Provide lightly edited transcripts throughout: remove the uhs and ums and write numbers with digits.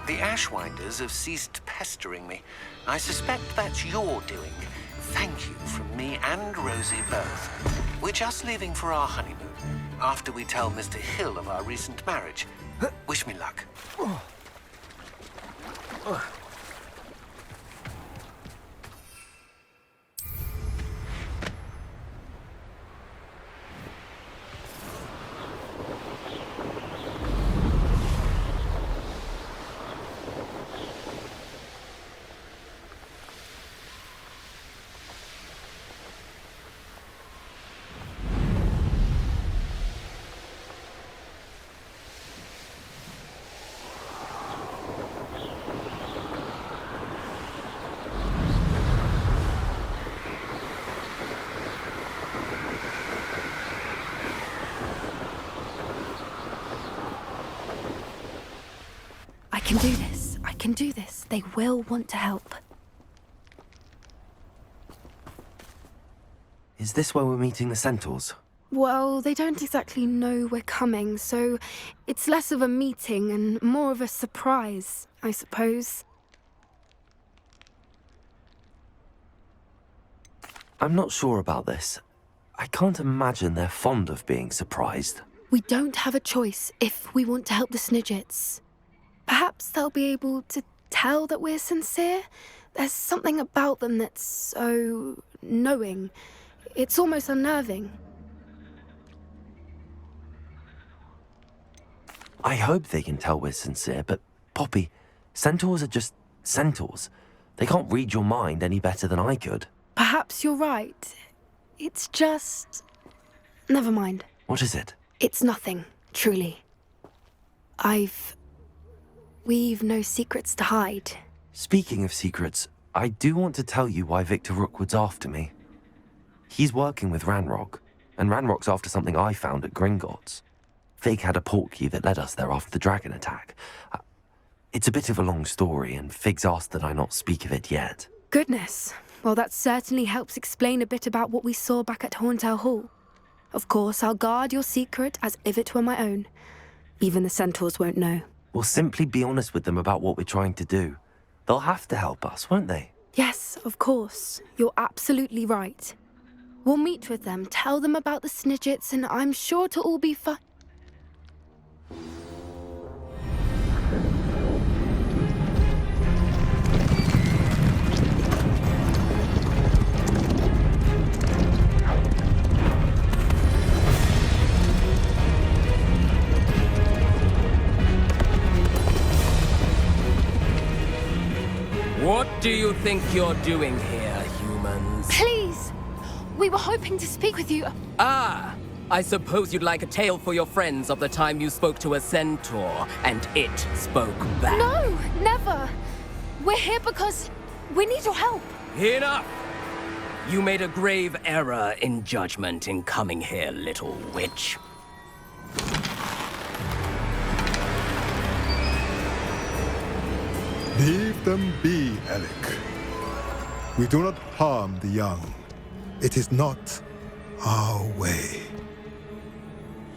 The Ashwinders have ceased pestering me. I suspect that's your doing. Thank you from me and Rosie both. We're just leaving for our honeymoon, after we tell Mr. Hill of our recent marriage. Wish me luck. I can do this. I can do this. They will want to help. Is this where we're meeting the centaurs? Well, they don't exactly know we're coming, so it's less of a meeting and more of a surprise, I suppose. I'm not sure about this. I can't imagine they're fond of being surprised. We don't have a choice if we want to help the Snidgets. Perhaps they'll be able to tell that we're sincere. There's something about them that's so knowing. It's almost unnerving. I hope they can tell we're sincere, but Poppy, centaurs are just centaurs. They can't read your mind any better than I could. Perhaps you're right. It's just... Never mind. What is it? It's nothing, truly. We've no secrets to hide. Speaking of secrets, I do want to tell you why Victor Rookwood's after me. He's working with Ranrock, and Ranrock's after something I found at Gringotts. Fig had a portkey that led us there after the dragon attack. It's a bit of a long story, and Fig's asked that I not speak of it yet. Goodness. Well, that certainly helps explain a bit about what we saw back at Horntail Hall. Of course, I'll guard your secret as if it were my own. Even the centaurs won't know. We'll simply be honest with them about what we're trying to do. They'll have to help us, won't they? Yes, of course. You're absolutely right. We'll meet with them, tell them about the Snidgets, and I'm sure it'll all be fun. What do you think you're doing here, humans? Please! We were hoping to speak with you. Ah! I suppose you'd like a tale for your friends of the time you spoke to a centaur, and it spoke back. No, never! We're here because we need your help. Enough! You made a grave error in judgment in coming here, little witch. Leave them be, Alec. We do not harm the young. It is not our way.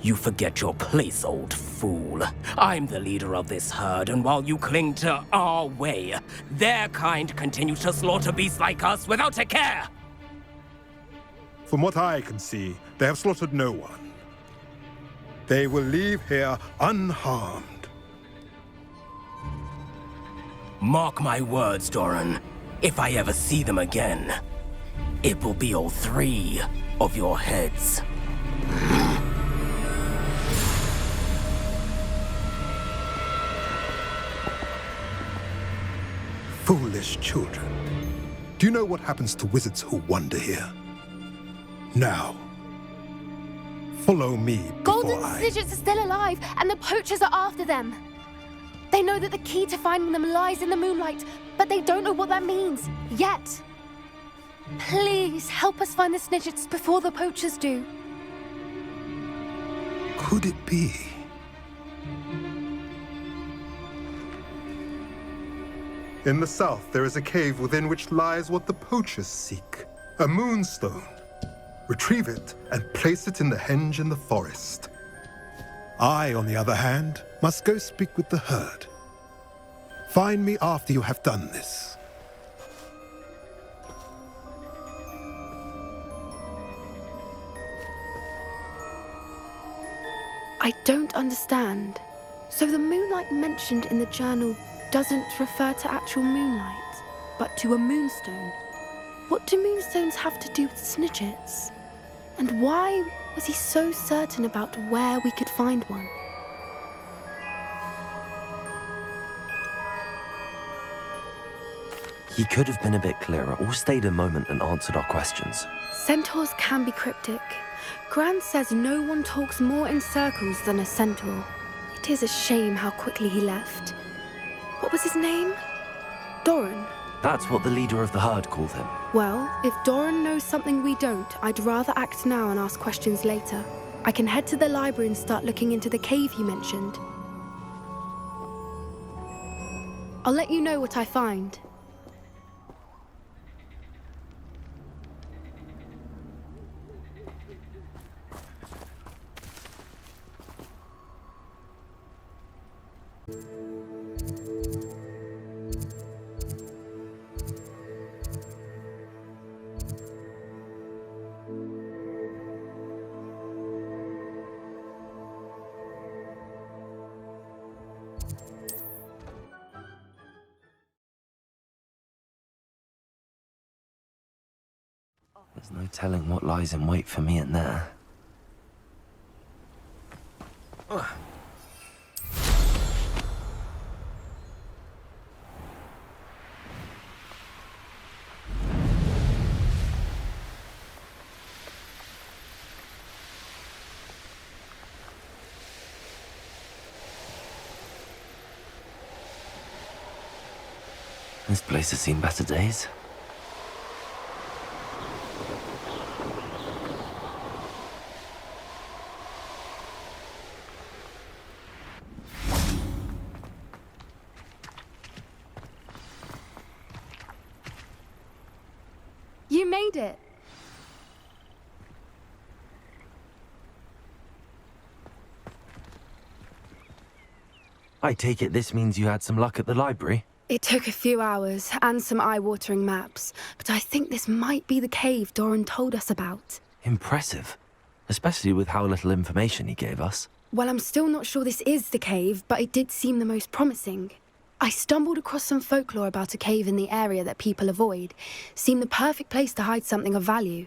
You forget your place, old fool. I'm the leader of this herd, and while you cling to our way, their kind continue to slaughter beasts like us without a care! From what I can see, they have slaughtered no one. They will leave here unharmed. Mark my words, Doran. If I ever see them again, it will be all 3 of your heads. Foolish children. Do you know what happens to wizards who wander here? Now, follow me before Golden I... Snidgets are still alive, and the poachers are after them. They know that the key to finding them lies in the moonlight, but they don't know what that means, yet. Please, help us find the Snidgets before the poachers do. Could it be? In the south, there is a cave within which lies what the poachers seek. A moonstone. Retrieve it and place it in the henge in the forest. I, on the other hand, must go speak with the herd. Find me after you have done this. I don't understand. So the moonlight mentioned in the journal doesn't refer to actual moonlight, but to a moonstone. What do moonstones have to do with Snidgets? And why was he so certain about where we could find one? He could have been a bit clearer or stayed a moment and answered our questions. Centaurs can be cryptic. Gran says no one talks more in circles than a centaur. It is a shame how quickly he left. What was his name? Doran. That's what the leader of the herd called him. Well, if Doran knows something we don't, I'd rather act now and ask questions later. I can head to the library and start looking into the cave you mentioned. I'll let you know what I find. There's no telling what lies in wait for me in there. This place has seen better days. You made it! I take it this means you had some luck at the library? It took a few hours and some eye-watering maps, but I think this might be the cave Doran told us about. Impressive. Especially with how little information he gave us. Well, I'm still not sure this is the cave, but it did seem the most promising. I stumbled across some folklore about a cave in the area that people avoid. Seemed the perfect place to hide something of value.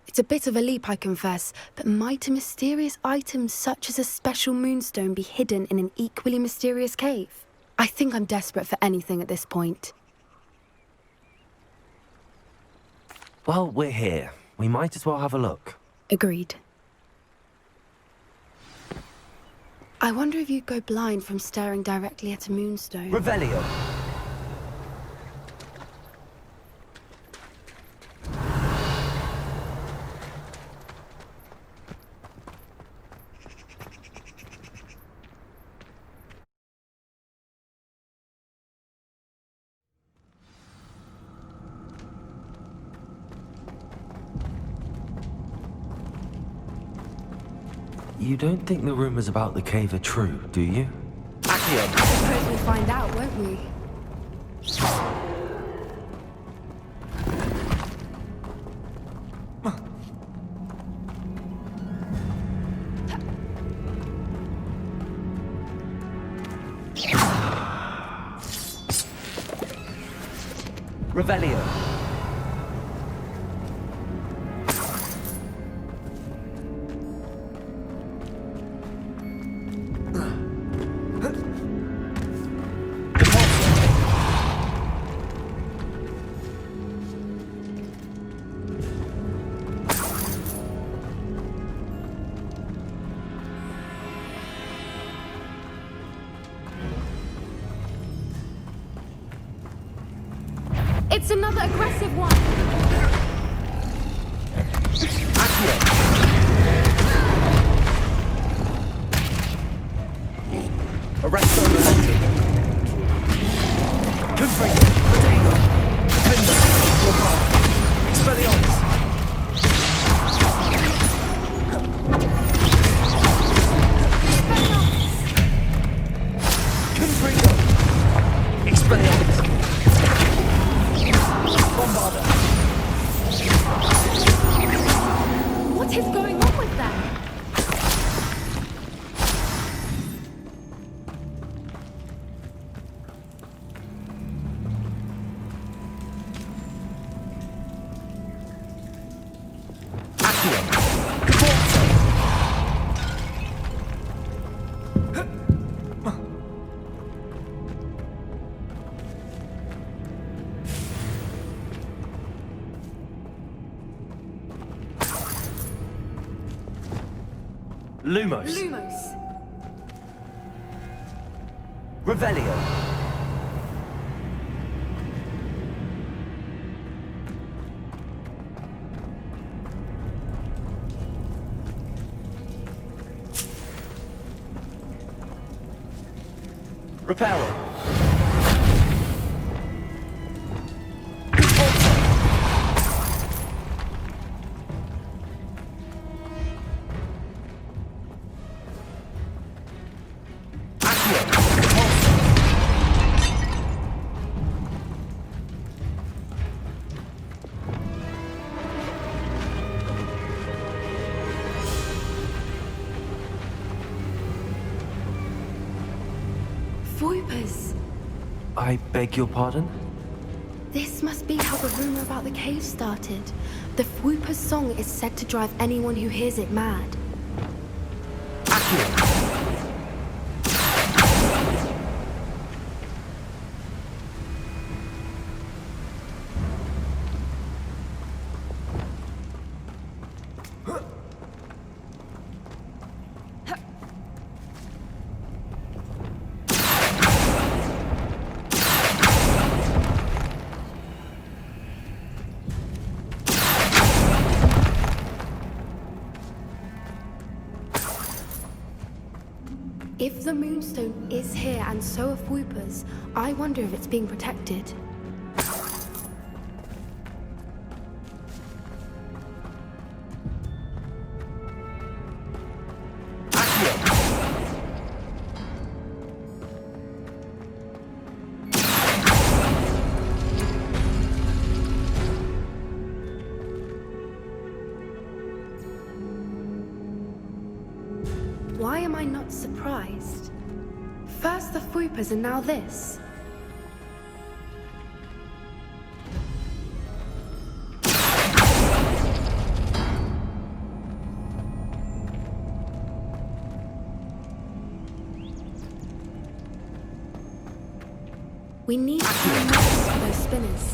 It's a bit of a leap, I confess, but might a mysterious item such as a special moonstone be hidden in an equally mysterious cave? I think I'm desperate for anything at this point. Well, we're here. We might as well have a look. Agreed. I wonder if you'd go blind from staring directly at a moonstone. Revelio. You don't think the rumors about the cave are true, do you? We'll probably find out, won't we? Revelio. It's another aggressive one! Arresto Revelio. Confringo. Potato. Defender. Expelliarmus. Confringo. Expelliarmus. Lumos. Lumos. Revelio. Reparo. Voipers. I beg your pardon? This must be how the rumor about the cave started. The Whooper's song is said to drive anyone who hears it mad. If the Moonstone is here and so are Whoopers, I wonder if it's being protected. Why am I not surprised? First the Whoopers and now this. We need to find maps for those spinners.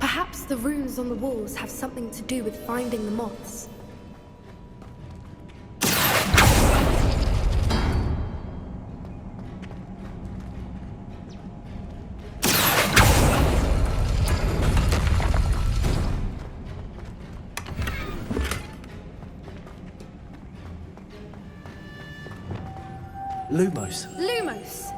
Perhaps the runes on the walls have something to do with finding the moths. Lumos. Lumos!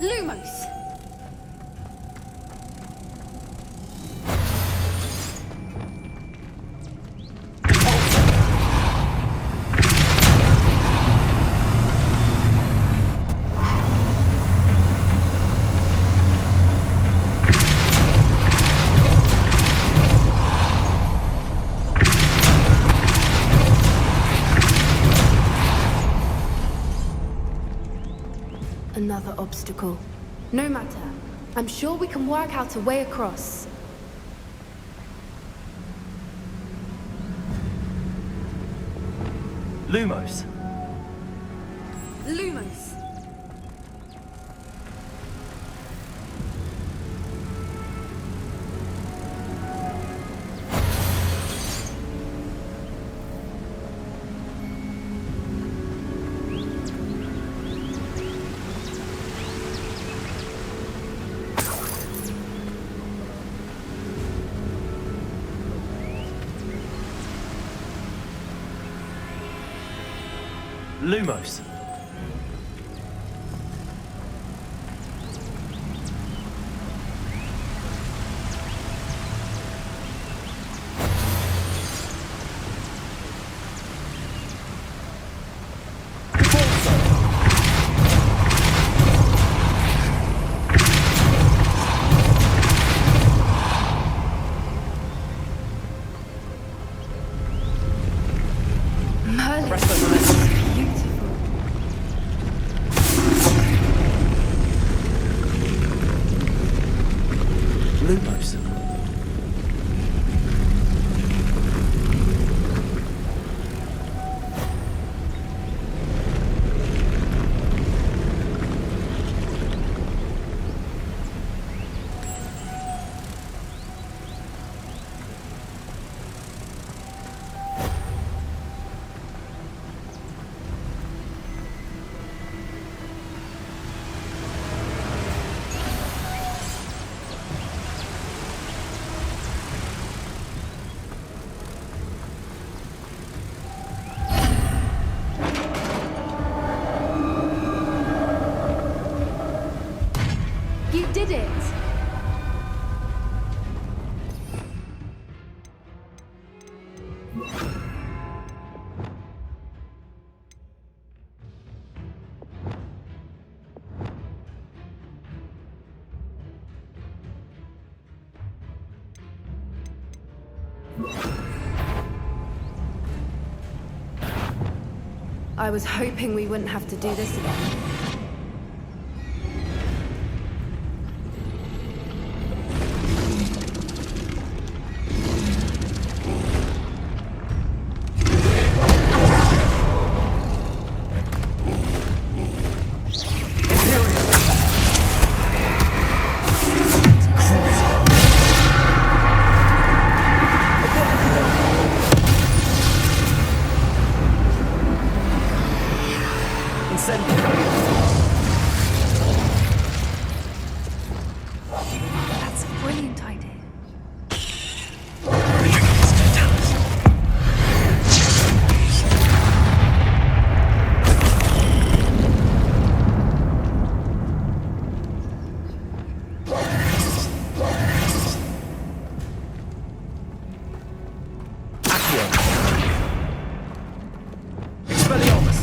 Lumos! Another obstacle. No matter. I'm sure we can work out a way across. Lumos. Lumos. Lumos. Merlin, that's beautiful. Lumos. You did it! I was hoping we wouldn't have to do this again. That's a brilliant idea. Expelliarmus.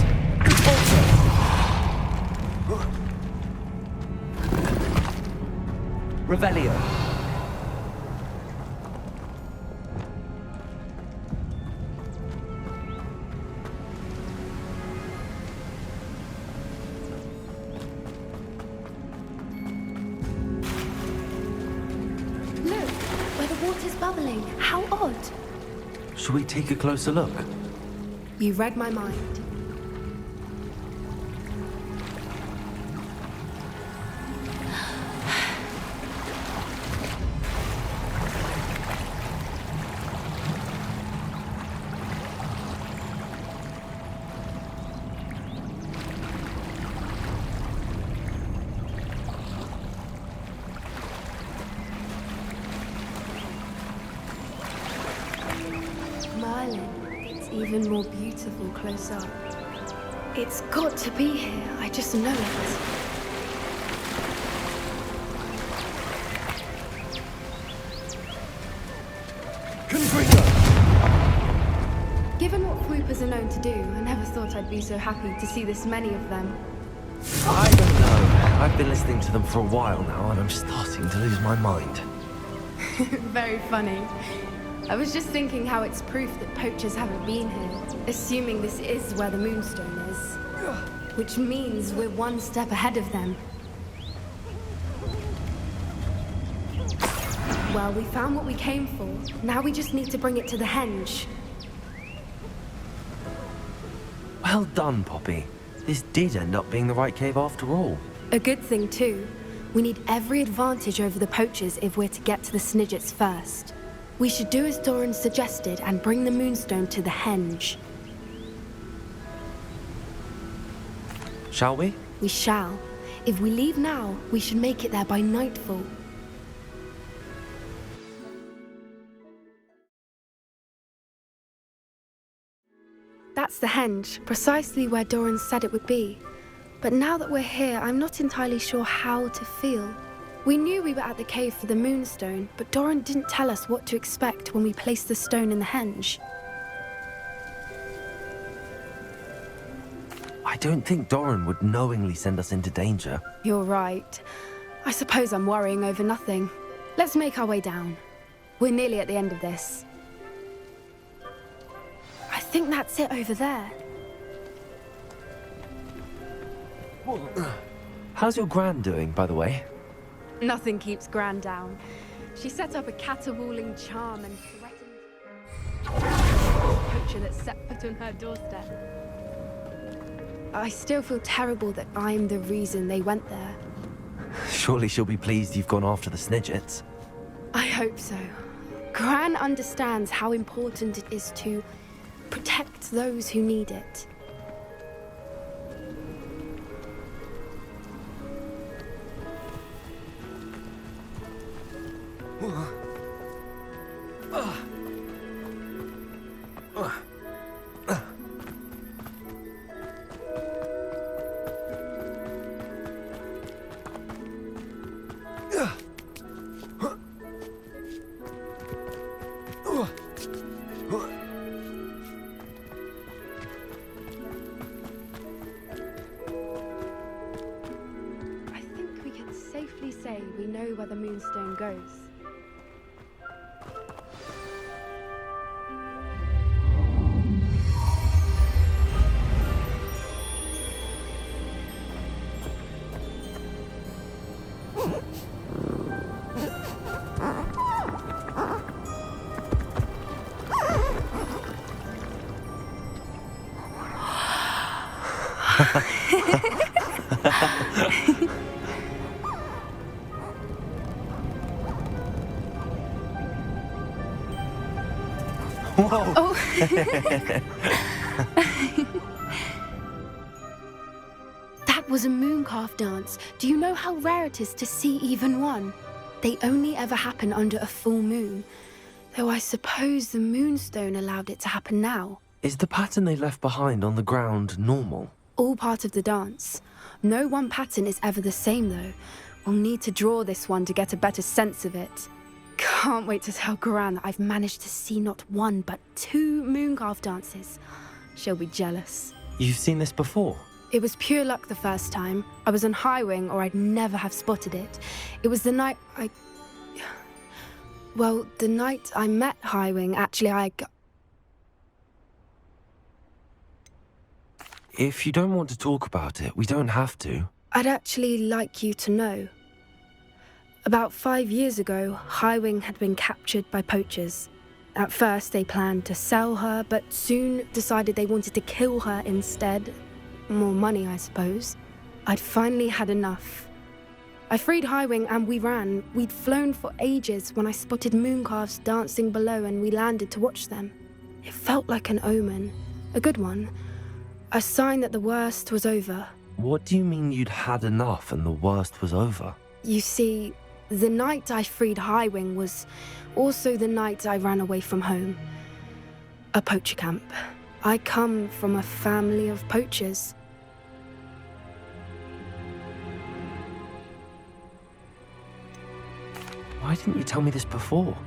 Revelio. Look, where the water's bubbling. How odd. Should we take a closer look? You read my mind. Merlin, it's even more beautiful close up. It's got to be here, I just know it. Given what swoopers are known to do, I never thought I'd be so happy to see this many of them. I don't know. I've been listening to them for a while now, and I'm starting to lose my mind. Very funny. I was just thinking how it's proof that poachers haven't been here, assuming this is where the Moonstone is. Which means we're one step ahead of them. Well, we found what we came for. Now we just need to bring it to the henge. Well done, Poppy. This did end up being the right cave after all. A good thing, too. We need every advantage over the poachers if we're to get to the Snidgets first. We should do as Doran suggested and bring the Moonstone to the henge. Shall we? We shall. If we leave now, we should make it there by nightfall. That That's the henge, precisely where Doran said it would be. But now that we're here, I'm not entirely sure how to feel. We knew we were at the cave for the moonstone, but Doran didn't tell us what to expect when we placed the stone in the henge. I don't think Doran would knowingly send us into danger. You're right. I suppose I'm worrying over nothing. Let's make our way down. We're nearly at the end of this. I think that's it over there. How's your gran doing, by the way? Nothing keeps Gran down. She set up a caterwauling charm and threatened the poacher that set foot on her doorstep. I still feel terrible that I'm the reason they went there. Surely she'll be pleased you've gone after the Snidgets. I hope so. Gran understands how important it is to protect those who need it. I think we can safely say we know where the moonstone goes. Whoa! Oh. That was a mooncalf dance. Do you know how rare it is to see even one? They only ever happen under a full moon. Though I suppose the moonstone allowed it to happen now. Is the pattern they left behind on the ground normal? All part of the dance. No one pattern is ever the same though. We'll need to draw this one to get a better sense of it. Can't wait to tell Gran that I've managed to see not one but 2 mooncalf dances. She'll be jealous. You've seen this before? It was pure luck the first time. I was on Highwing or I'd never have spotted it. It was the night the night I met Highwing, actually If you don't want to talk about it, we don't have to. I'd actually like you to know. About 5 years ago, Highwing had been captured by poachers. At first, they planned to sell her, but soon decided they wanted to kill her instead. More money, I suppose. I'd finally had enough. I freed Highwing and we ran. We'd flown for ages when I spotted mooncalves dancing below and we landed to watch them. It felt like an omen. A good one. A sign that the worst was over. What do you mean you'd had enough and the worst was over? You see, the night I freed Highwing was also the night I ran away from home. A poacher camp. I come from a family of poachers. Why didn't you tell me this before?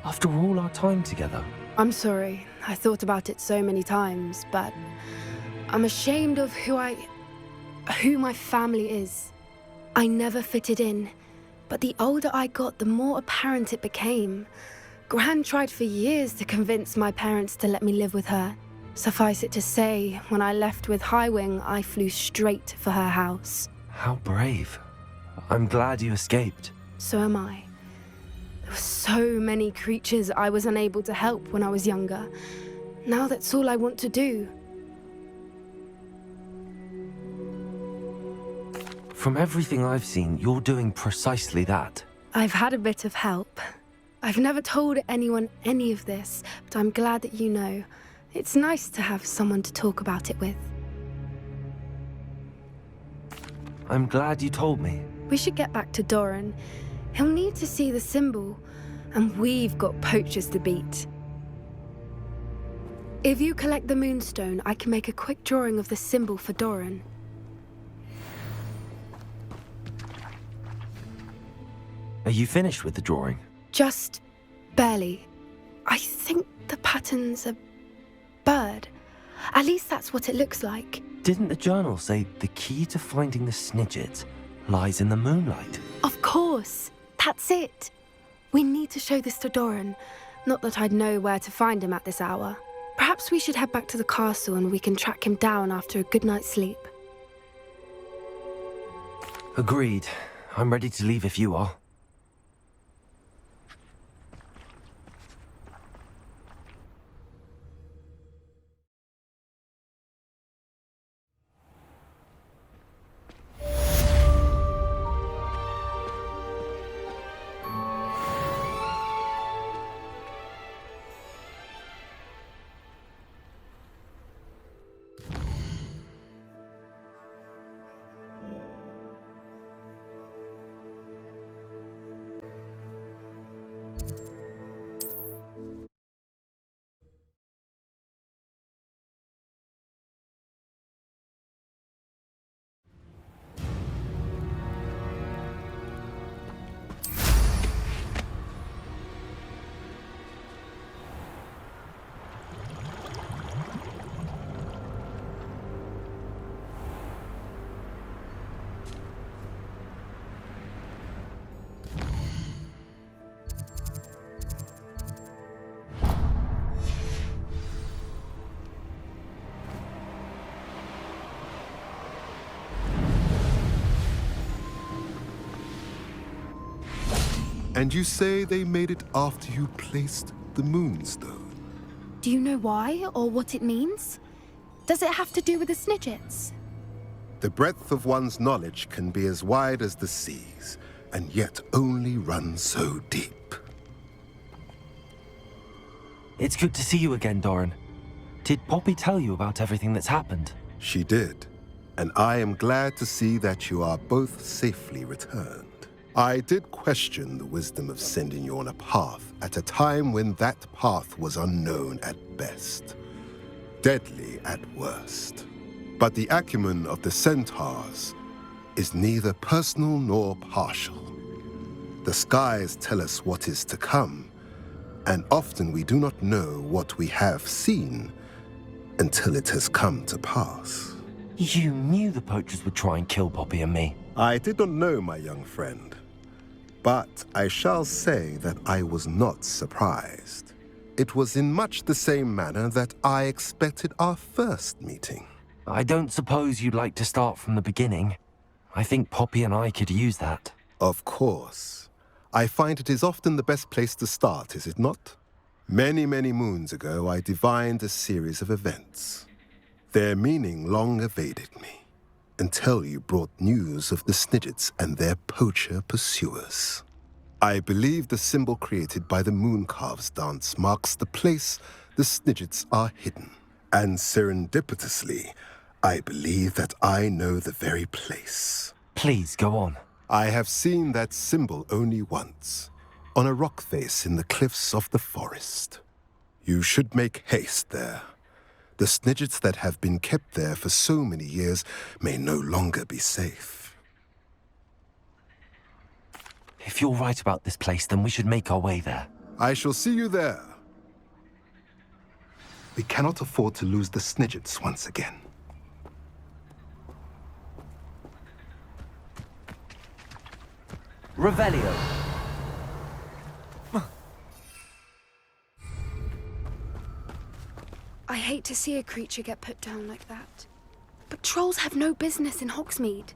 After all our time together. I'm sorry. I thought about it so many times, but I'm ashamed of who my family is. I never fitted in, but the older I got, the more apparent it became. Gran tried for years to convince my parents to let me live with her. Suffice it to say, when I left with Highwing, I flew straight for her house. How brave. I'm glad you escaped. So am I. There were so many creatures I was unable to help when I was younger. Now that's all I want to do. From everything I've seen, you're doing precisely that. I've had a bit of help. I've never told anyone any of this, but I'm glad that you know. It's nice to have someone to talk about it with. I'm glad you told me. We should get back to Doran. He'll need to see the symbol, and we've got poachers to beat. If you collect the moonstone, I can make a quick drawing of the symbol for Doran. Are you finished with the drawing? Just barely. I think the pattern's a bird. At least that's what it looks like. Didn't the journal say the key to finding the Snidget lies in the moonlight? Of course. That's it. We need to show this to Doran. Not that I'd know where to find him at this hour. Perhaps we should head back to the castle and we can track him down after a good night's sleep. Agreed. I'm ready to leave if you are. And you say they made it after you placed the moonstone? Do you know why or what it means? Does it have to do with the Snidgets? The breadth of one's knowledge can be as wide as the seas, and yet only run so deep. It's good to see you again, Doran. Did Poppy tell you about everything that's happened? She did, and I am glad to see that you are both safely returned. I did question the wisdom of sending you on a path at a time when that path was unknown at best, deadly at worst. But the acumen of the centaurs is neither personal nor partial. The skies tell us what is to come, and often we do not know what we have seen until it has come to pass. You knew the poachers would try and kill Poppy and me. I did not know, my young friend, but I shall say that I was not surprised. It was in much the same manner that I expected our first meeting. I don't suppose you'd like to start from the beginning. I think Poppy and I could use that. Of course. I find it is often the best place to start, is it not? Many, many moons ago, I divined a series of events. Their meaning long evaded me, until you brought news of the Snidgets and their poacher pursuers. I believe the symbol created by the Mooncalves dance marks the place the Snidgets are hidden. And serendipitously, I believe that I know the very place. Please, go on. I have seen that symbol only once, on a rock face in the cliffs of the forest. You should make haste there. The Snidgets that have been kept there for so many years may no longer be safe. If you're right about this place, then we should make our way there. I shall see you there. We cannot afford to lose the Snidgets once again. Revelio. I hate to see a creature get put down like that. But trolls have no business in Hogsmeade.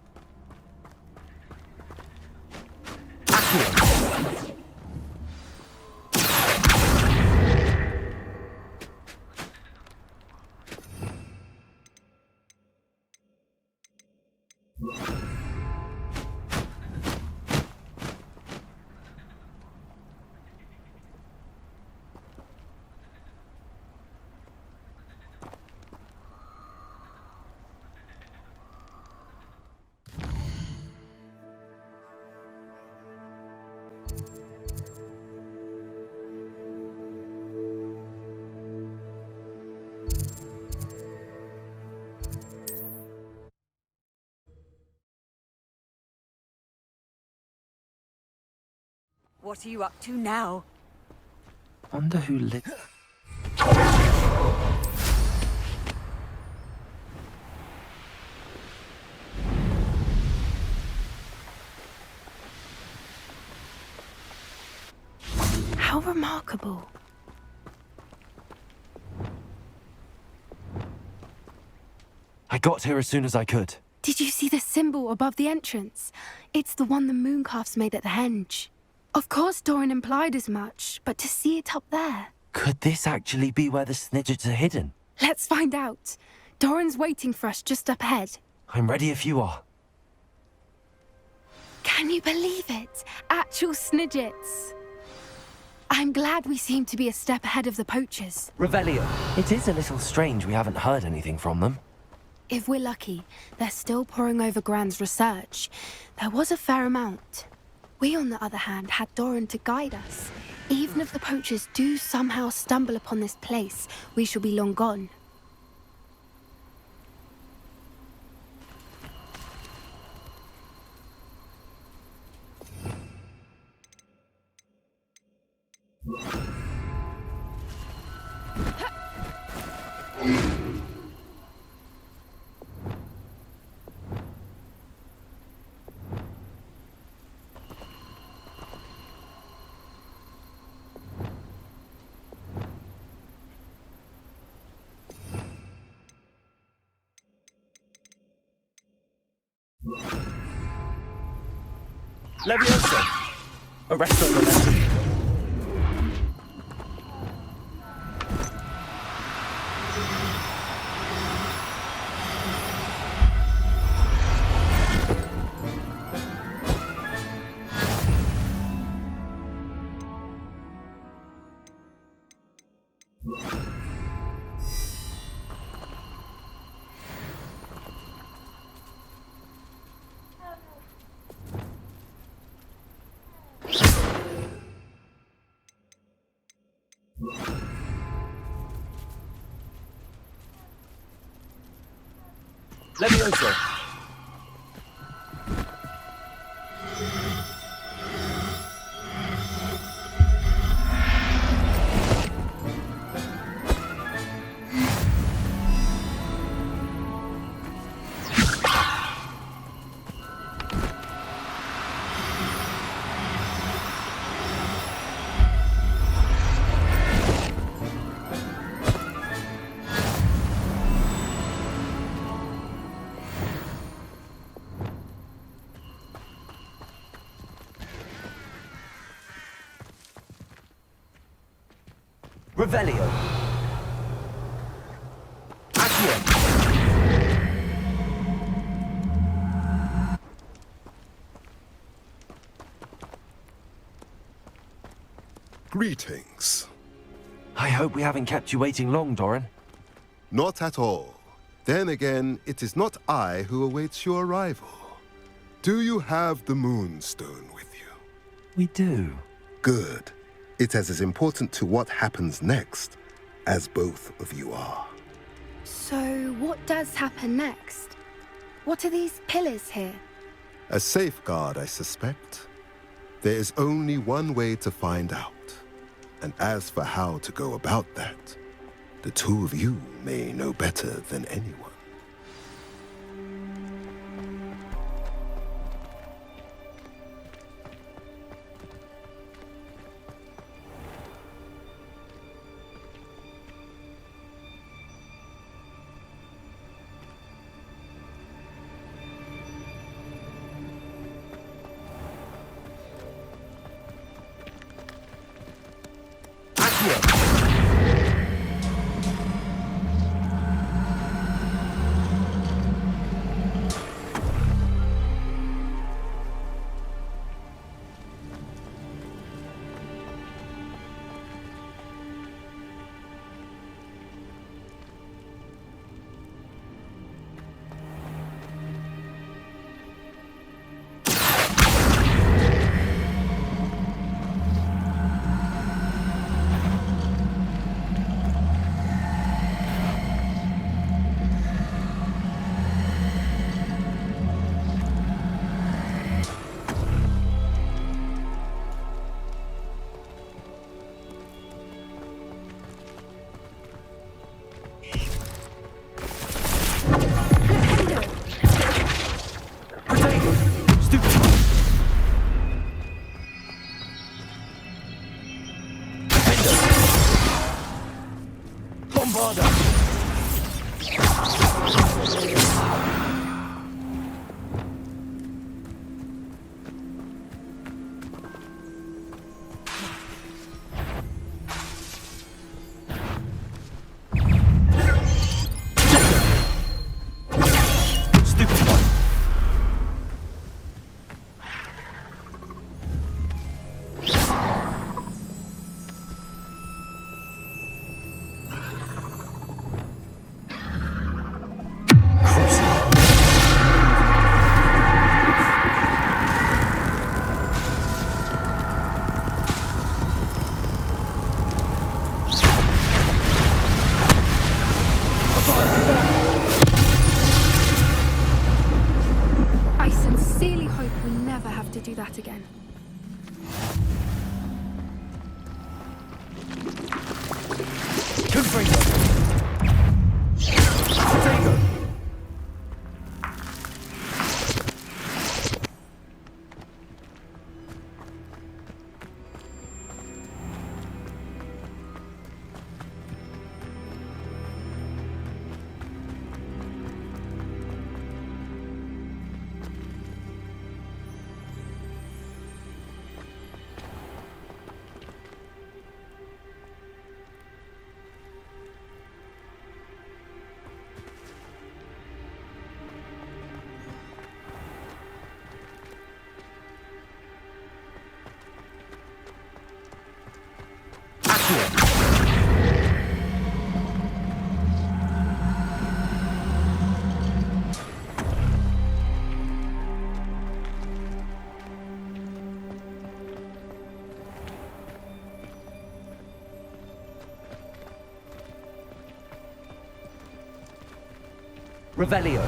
What are you up to now? Wonder who lit. How remarkable. I got here as soon as I could. Did you see the symbol above the entrance? It's the one the mooncalfs made at the henge. Of course Doran implied as much, but to see it up there... Could this actually be where the Snidgets are hidden? Let's find out. Doran's waiting for us just up ahead. I'm ready if you are. Can you believe it? Actual Snidgets. I'm glad we seem to be a step ahead of the poachers. Revelio. It is a little strange we haven't heard anything from them. If we're lucky, they're still poring over Gran's research. There was a fair amount. We, on the other hand, had Doran to guide us. Even if the poachers do somehow stumble upon this place, we shall be long gone. Leviosa! Arresto momentum. Leviosa! Revelio. Accio. Greetings. I hope we haven't kept you waiting long, Doran. Not at all. Then again, it is not I who awaits your arrival. Do you have the Moonstone with you? We do. Good. It is as important to what happens next as both of you are. So, what does happen next? What are these pillars here? A safeguard, I suspect. There is only one way to find out. And as for how to go about that, the two of you may know better than anyone. Revelio.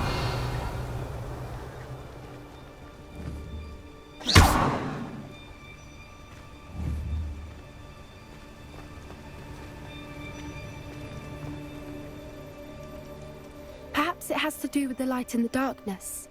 Perhaps it has to do with the light in the darkness.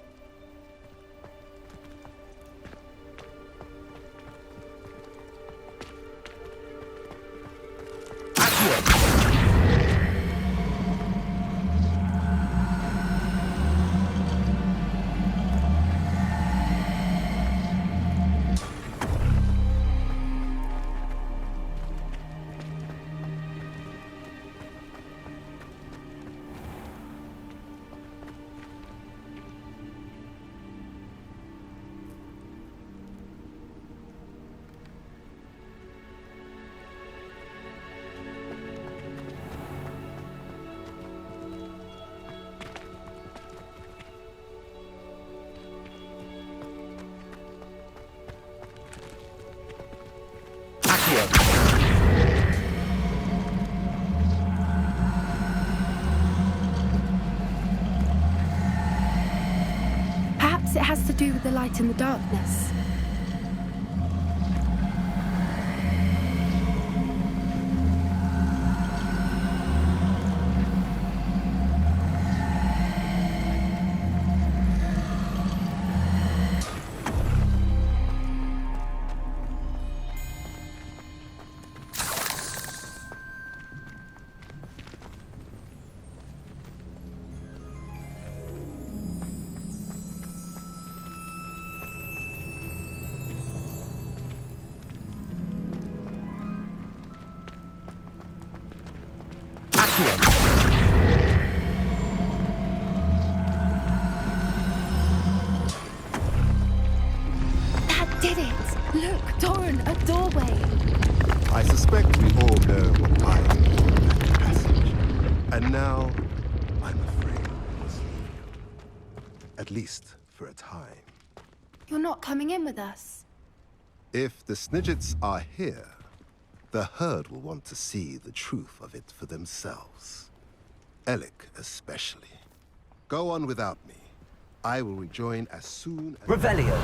Perhaps it has to do with the light in the darkness. That did it! Look, Doran, a doorway! I suspect we all know what lies beyond that passage. And now, I'm afraid we must leave you. At least for a time. You're not coming in with us. If the Snidgets are here, the herd will want to see the truth of it for themselves. Alec especially. Go on without me. I will rejoin as soon as... Revelio.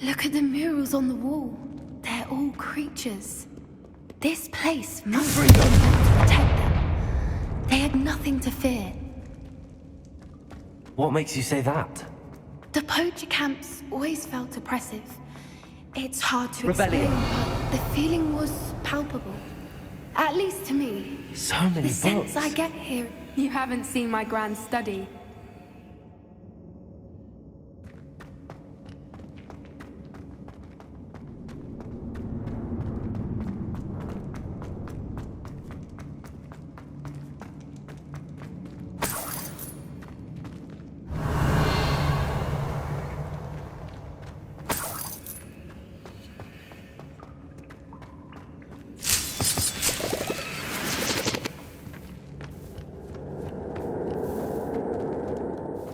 Look at the murals on the wall. They're all creatures. This place must be built to protect them. They had nothing to fear. What makes you say that? The poacher camps always felt oppressive. It's hard to Rebellion. explain, but the feeling was palpable. At least to me. So many The sense books. I get here... You haven't seen my grand study.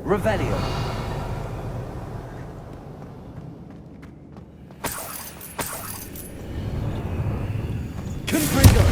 Revelio. Confringo.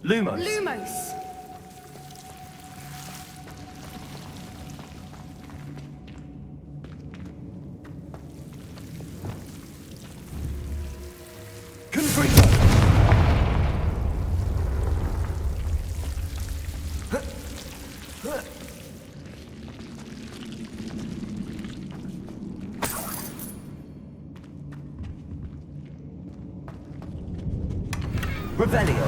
Lumos. Lumos! Revelio.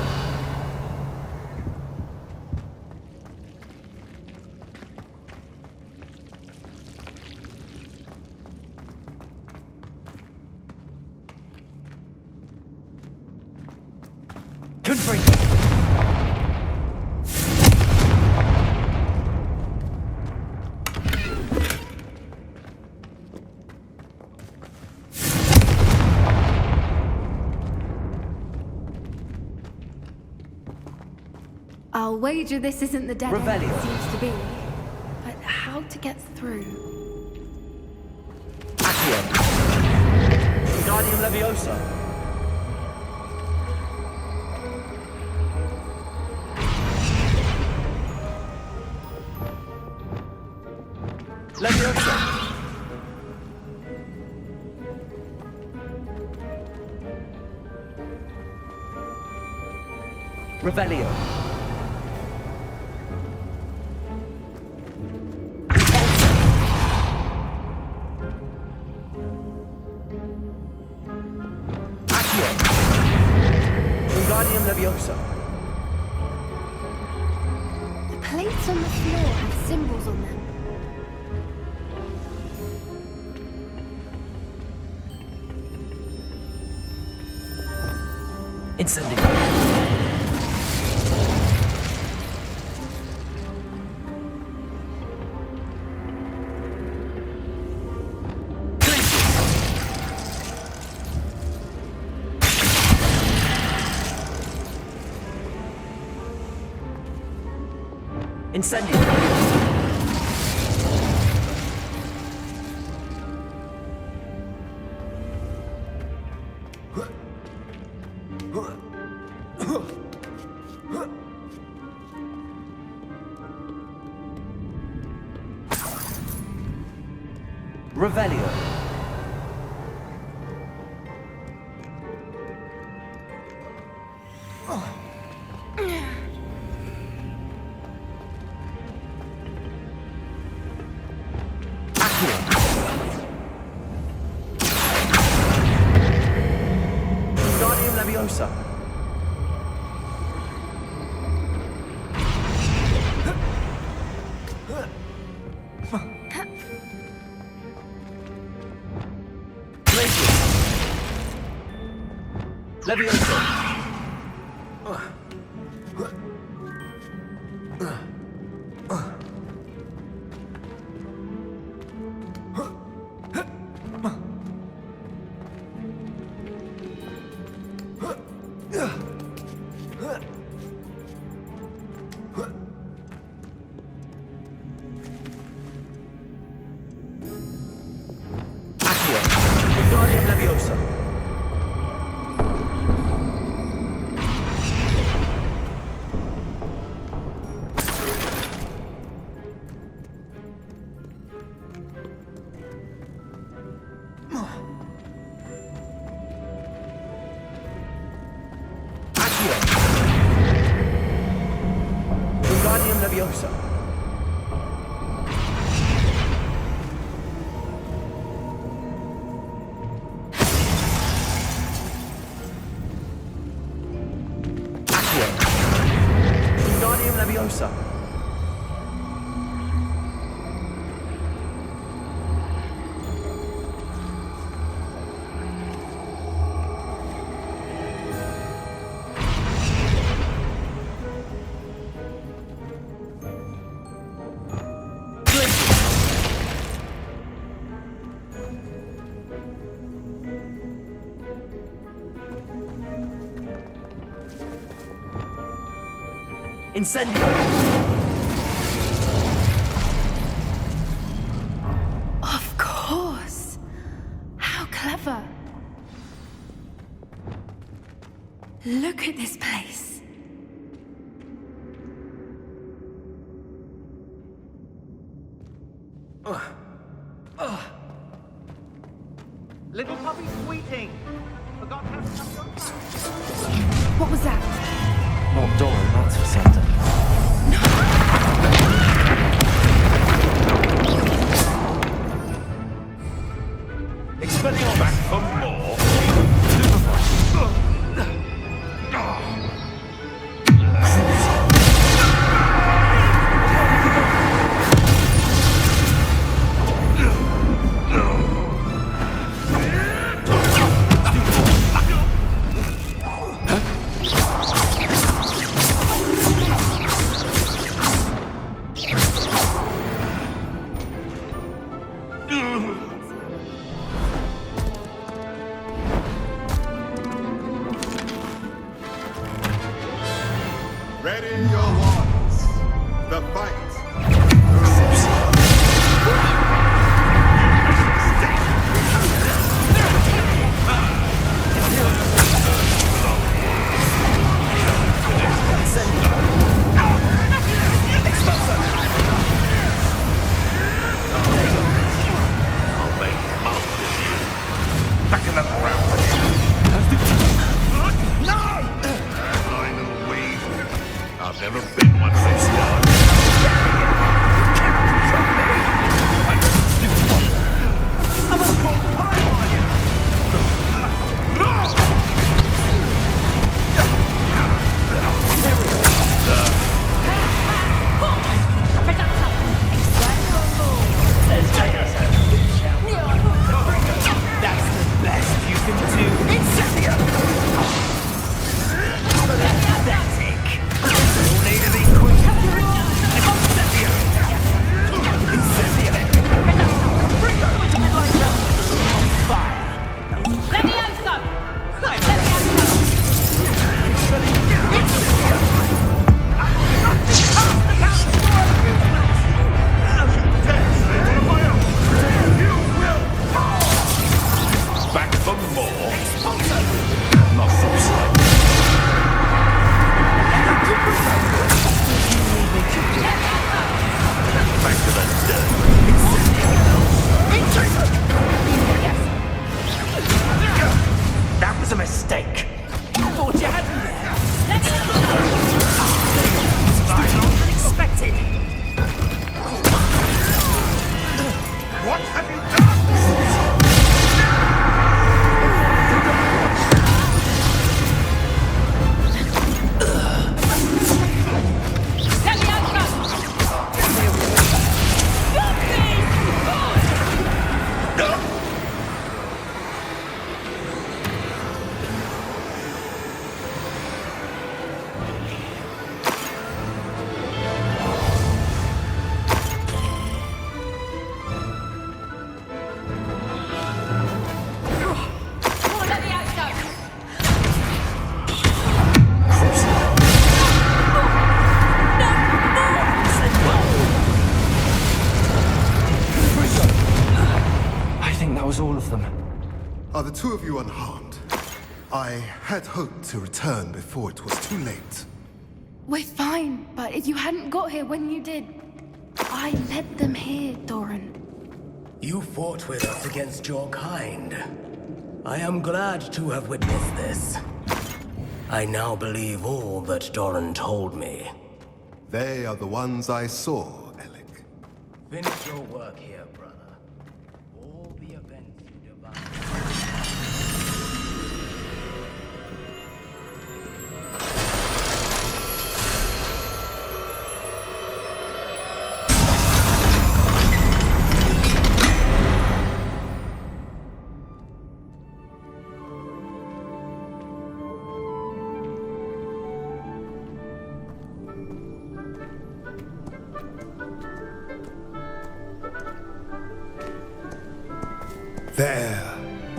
Confringo. I'll wager this isn't the dead end Revelio. it seems to be. But how to get through? Accio. Wingardium Leviosa. Leviosa. Revelio. Accio. Wingardium Leviosa. The plates on the floor have symbols on them. Incendio. Incendio. Revelio. Accio. Wingardium Leviosa. Leviosa. Accio. Wingardium Leviosa. Accio. Wingardium Leviosa. Accio. Wingardium Leviosa. Incendio. Of course! How clever! Look at this place. Little puppy squeaking. Forgot how to have your back. What was that? Not Doran, that's for certain. Expelliarmus. Back for more. Ready your wands. The fight. I've never been one of these guys. That's the best you can do. Incendio! Pathetic. No need to be quick. Incendio! Incendio! Fire. Levioso! Back for more. Not so slow. Back to the That was a mistake. I thought you had me there. Unexpected. What have you done? I think that was all of them. Are the two of you unharmed? I had hoped to return before it was too late. We're fine, but if you hadn't got here when you did, I led them here, Doran. You fought with us against your kind. I am glad to have witnessed this. I now believe all that Doran told me. They are the ones I saw, Alec. Finish your work here, brother. All the events you devised.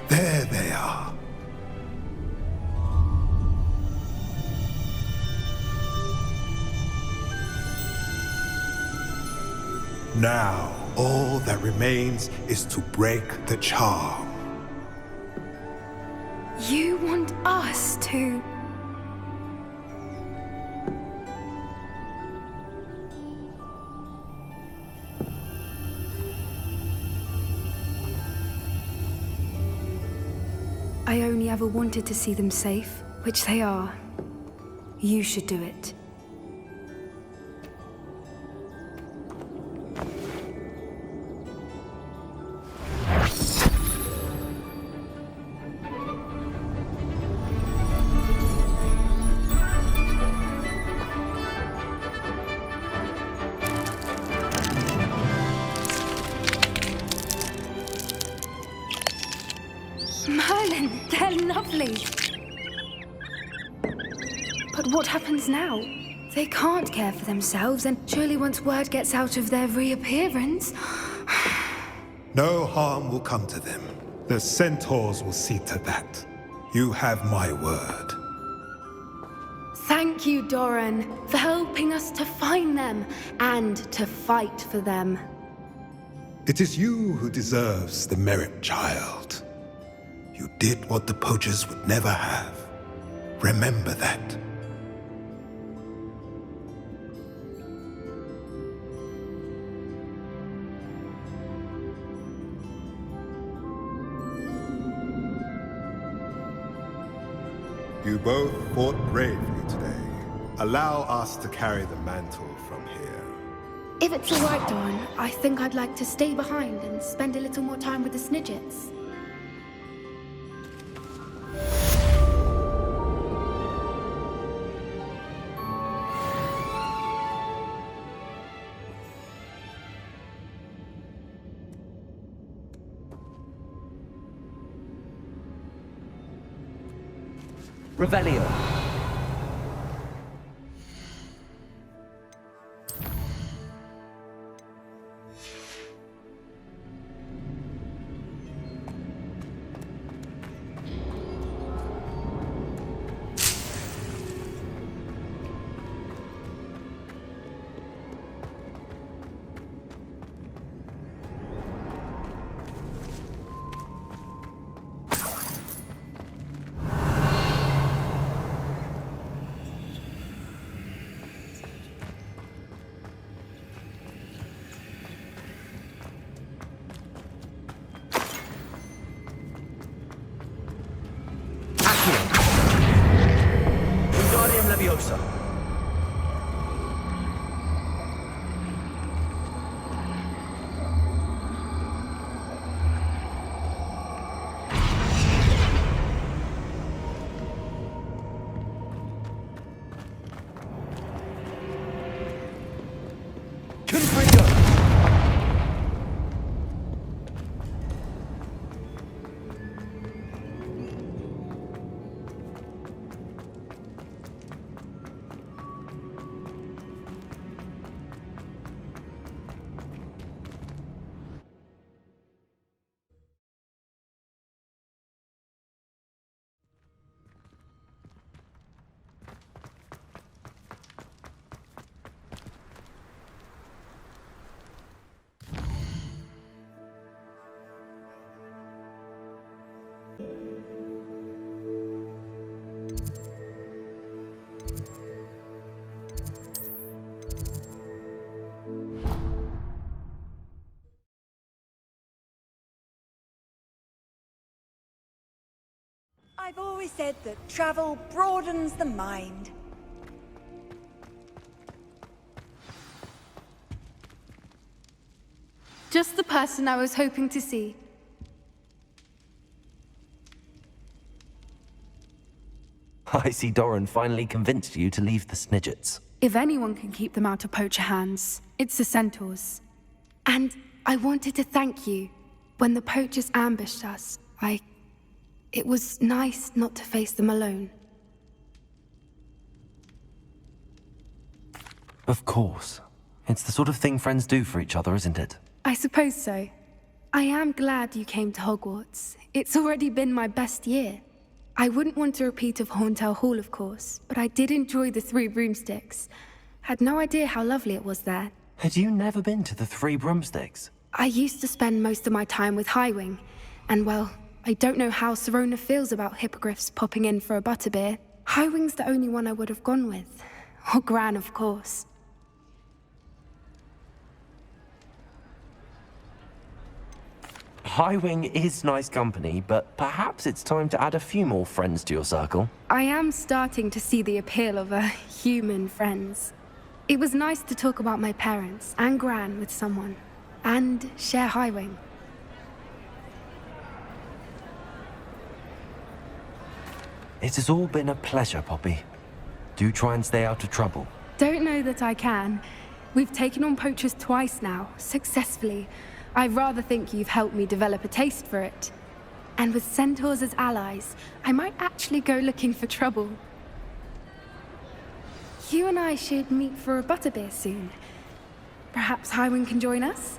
There they are. Now, all that remains is to break the charm. You want us to... I only ever wanted to see them safe, which they are. You should do it. Merlin, they're lovely. But what happens now? They can't care for themselves, and surely once word gets out of their reappearance... No harm will come to them. The centaurs will see to that. You have my word. Thank you, Doran, for helping us to find them and to fight for them. It is you who deserves the merit, child. You did what the poachers would never have. Remember that. You both fought bravely today. Allow us to carry the mantle from here. If it's all right, Doran, I think I'd like to stay behind and spend a little more time with the Snidgets. Revelio. Wingardium Leviosa. Confringo. I've always said that travel broadens the mind. Just the person I was hoping to see. I see Doran finally convinced you to leave the Snidgets. If anyone can keep them out of poacher hands, it's the centaurs. And I wanted to thank you. When the poachers ambushed us, it was nice not to face them alone. Of course. It's the sort of thing friends do for each other, isn't it? I suppose so. I am glad you came to Hogwarts. It's already been my best year. I wouldn't want a repeat of Horntail Hall, of course, but I did enjoy the Three Broomsticks. Had no idea how lovely it was there. Had you never been to the Three Broomsticks? I used to spend most of my time with Highwing, and well, I don't know how Serona feels about hippogriffs popping in for a butterbeer. Highwing's the only one I would have gone with. Or Gran, of course. Highwing is nice company, but perhaps it's time to add a few more friends to your circle. I am starting to see the appeal of human friends. It was nice to talk about my parents and Gran with someone, and share Highwing. It has all been a pleasure, Poppy. Do try and stay out of trouble. Don't know that I can. We've taken on poachers twice now, successfully. I rather think you've helped me develop a taste for it. And with centaurs as allies, I might actually go looking for trouble. You and I should meet for a butterbeer soon. Perhaps Highwing can join us?